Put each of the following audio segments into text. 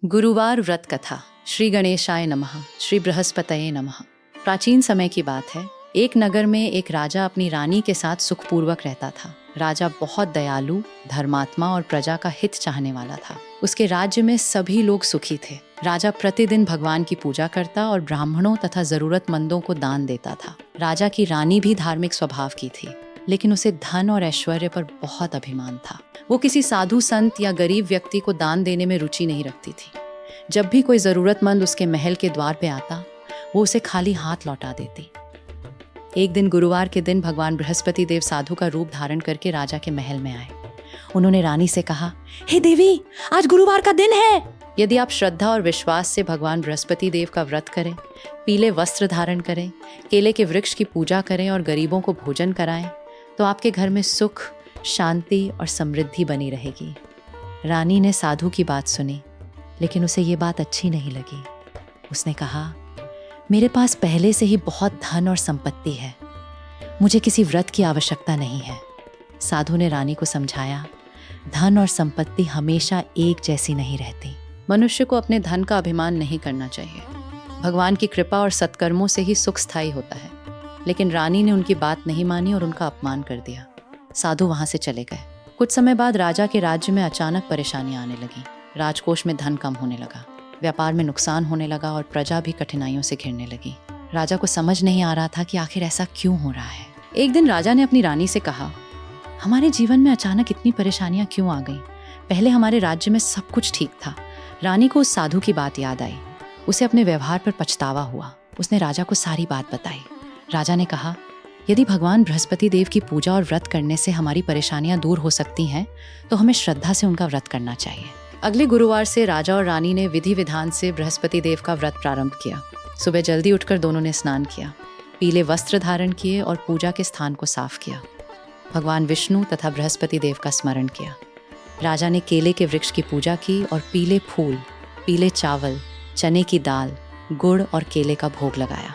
गुरुवार व्रत कथा। श्री गणेशाय नमः, श्री बृहस्पतये नमः। प्राचीन समय की बात है। एक नगर में एक राजा अपनी रानी के साथ सुखपूर्वक रहता था। राजा बहुत दयालु, धर्मात्मा और प्रजा का हित चाहने वाला था। उसके राज्य में सभी लोग सुखी थे। राजा प्रतिदिन भगवान की पूजा करता और ब्राह्मणों तथा जरूरतमंदों को दान देता था। राजा की रानी भी धार्मिक स्वभाव की थी, लेकिन उसे धन और ऐश्वर्य पर बहुत अभिमान था। वो किसी साधु संत या गरीब व्यक्ति को दान देने में रुचि नहीं रखती थी। जब भी कोई जरूरतमंद उसके महल के द्वार पे आता, वो उसे खाली हाथ लौटा देती। एक दिन गुरुवार के दिन भगवान बृहस्पति देव साधु का रूप धारण करके राजा के महल में आए। उन्होंने रानी से कहा, हे देवी, आज गुरुवार का दिन है। यदि आप श्रद्धा और विश्वास से भगवान बृहस्पति देव का व्रत करें, पीले वस्त्र धारण करें, केले के वृक्ष की पूजा करें और गरीबों को भोजन कराएं, तो आपके घर में सुख, शांति और समृद्धि बनी रहेगी। रानी ने साधु की बात सुनी, लेकिन उसे ये बात अच्छी नहीं लगी। उसने कहा, मेरे पास पहले से ही बहुत धन और संपत्ति है, मुझे किसी व्रत की आवश्यकता नहीं है। साधु ने रानी को समझाया, धन और संपत्ति हमेशा एक जैसी नहीं रहती। मनुष्य को अपने धन का अभिमान नहीं करना चाहिए। भगवान की कृपा और सत्कर्मों से ही सुख स्थायी होता है। लेकिन रानी ने उनकी बात नहीं मानी और उनका अपमान कर दिया। साधु वहां से चले गए। कुछ समय बाद राजा के राज्य में अचानक परेशानियां आने लगी। राजकोष में धन कम होने लगा, व्यापार में नुकसान होने लगा और प्रजा भी कठिनाइयों से घिरने लगी। राजा को समझ नहीं आ रहा था कि आखिर ऐसा क्यों हो रहा है। एक दिन राजा ने अपनी रानी से कहा, हमारे जीवन में अचानक इतनी परेशानियां क्यों आ गईं? पहले हमारे राज्य में सब कुछ ठीक था। रानी को उस साधु की बात याद आई। उसे अपने व्यवहार पर पछतावा हुआ। उसने राजा को सारी बात बताई। राजा ने कहा, यदि भगवान बृहस्पति देव की पूजा और व्रत करने से हमारी परेशानियां दूर हो सकती हैं, तो हमें श्रद्धा से उनका व्रत करना चाहिए। अगले गुरुवार से राजा और रानी ने विधि विधान से बृहस्पति देव का व्रत प्रारंभ किया। सुबह जल्दी उठकर दोनों ने स्नान किया, पीले वस्त्र धारण किए और पूजा के स्थान को साफ किया। भगवान विष्णु तथा बृहस्पति देव का स्मरण किया। राजा ने केले के वृक्ष की पूजा की और पीले फूल, पीले चावल, चने की दाल, गुड़ और केले का भोग लगाया।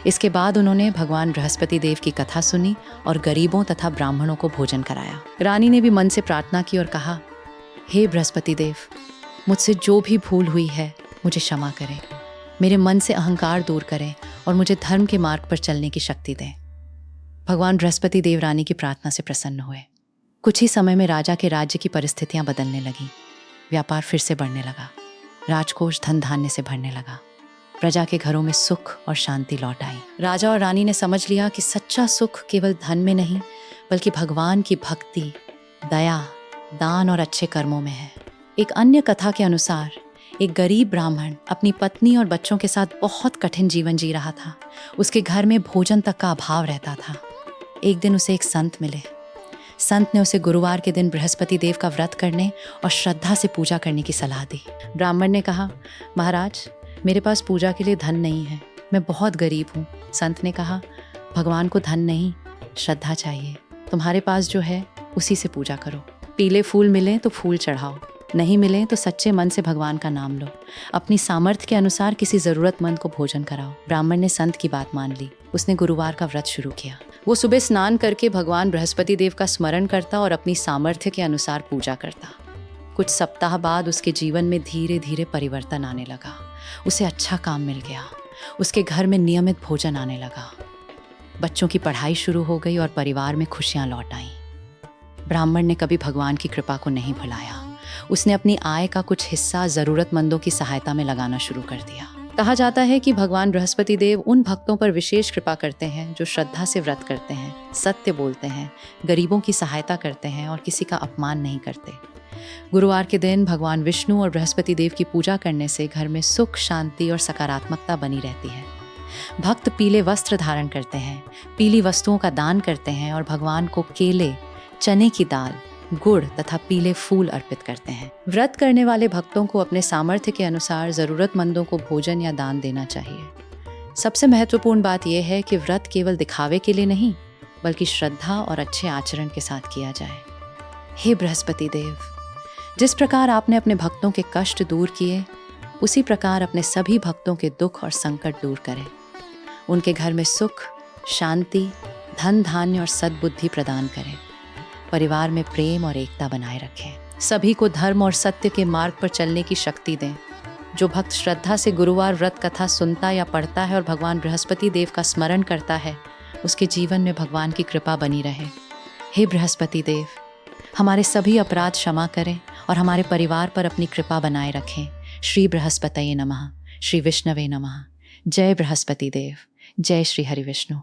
इसके बाद उन्होंने भगवान बृहस्पति देव की कथा सुनी और गरीबों तथा ब्राह्मणों को भोजन कराया। रानी ने भी मन से प्रार्थना की और कहा, हे बृहस्पति देव, मुझसे जो भी भूल हुई है मुझे क्षमा करें। मेरे मन से अहंकार दूर करें और मुझे धर्म के मार्ग पर चलने की शक्ति दें। भगवान बृहस्पति देव रानी की प्रार्थना से प्रसन्न हुए। कुछ ही समय में राजा के राज्य की परिस्थितियां बदलने लगीं। व्यापार फिर से बढ़ने लगा। राजकोष धन धान्य से भरने लगा। प्रजा के घरों में सुख और शांति लौट आई। राजा और रानी ने समझ लिया कि सच्चा सुख केवल धन में नहीं, बल्कि भगवान की भक्ति, दया, दान और अच्छे कर्मों में है। एक अन्य कथा के अनुसार एक गरीब ब्राह्मण अपनी पत्नी और बच्चों के साथ बहुत कठिन जीवन जी रहा था। उसके घर में भोजन तक का अभाव रहता था। एक दिन उसे एक संत मिले। संत ने उसे गुरुवार के दिन बृहस्पति देव का व्रत करने और श्रद्धा से पूजा करने की सलाह दी। ब्राह्मण ने कहा, महाराज, मेरे पास पूजा के लिए धन नहीं है, मैं बहुत गरीब हूँ। संत ने कहा, भगवान को धन नहीं, श्रद्धा चाहिए। तुम्हारे पास जो है उसी से पूजा करो। पीले फूल मिले तो फूल चढ़ाओ, नहीं मिले तो सच्चे मन से भगवान का नाम लो। अपनी सामर्थ्य के अनुसार किसी जरूरतमंद को भोजन कराओ। ब्राह्मण ने संत की बात मान ली। उसने गुरुवार का व्रत शुरू किया। वो सुबह स्नान करके भगवान बृहस्पति देव का स्मरण करता और अपनी सामर्थ्य के अनुसार पूजा करता। कुछ सप्ताह बाद उसके जीवन में धीरे धीरे परिवर्तन आने लगा। उसे अच्छा काम मिल गया। उसके घर में नियमित भोजन आने लगा। बच्चों की पढ़ाई शुरू हो गई और परिवार में खुशियां लौट आईं। ब्राह्मण ने कभी भगवान की कृपा को नहीं भुलाया। उसने अपनी आय का कुछ हिस्सा जरूरतमंदों की सहायता में लगाना शुरू कर दिया। कहा जाता है कि भगवान बृहस्पति देव उन भक्तों पर विशेष कृपा करते हैं जो श्रद्धा से व्रत करते हैं, सत्य बोलते हैं, गरीबों की सहायता करते हैं और किसी का अपमान नहीं करते। गुरुवार के दिन भगवान विष्णु और बृहस्पति देव की पूजा करने से घर में सुख, शांति और सकारात्मकता बनी रहती है। भक्त पीले वस्त्र धारण करते हैं, पीली वस्तुओं का दान करते हैं और भगवान को केले, चने की दाल, गुड़ तथा पीले फूल अर्पित करते हैं। व्रत करने वाले भक्तों को अपने सामर्थ्य के अनुसार जरूरतमंदों को भोजन या दान देना चाहिए। सबसे महत्वपूर्ण बात यह है कि व्रत केवल दिखावे के लिए नहीं, बल्कि श्रद्धा और अच्छे आचरण के साथ किया जाए। हे बृहस्पति देव, जिस प्रकार आपने अपने भक्तों के कष्ट दूर किए, उसी प्रकार अपने सभी भक्तों के दुख और संकट दूर करें। उनके घर में सुख, शांति, धन धान्य और सद्बुद्धि प्रदान करें। परिवार में प्रेम और एकता बनाए रखें। सभी को धर्म और सत्य के मार्ग पर चलने की शक्ति दें। जो भक्त श्रद्धा से गुरुवार व्रत कथा सुनता या पढ़ता है और भगवान बृहस्पति देव का स्मरण करता है, उसके जीवन में भगवान की कृपा बनी रहे। हे बृहस्पति देव, हमारे सभी अपराध क्षमा करें और हमारे परिवार पर अपनी कृपा बनाए रखें। श्री बृहस्पतये नमः। श्री विष्णवे नमः। जय बृहस्पति देव। जय श्री हरि विष्णु।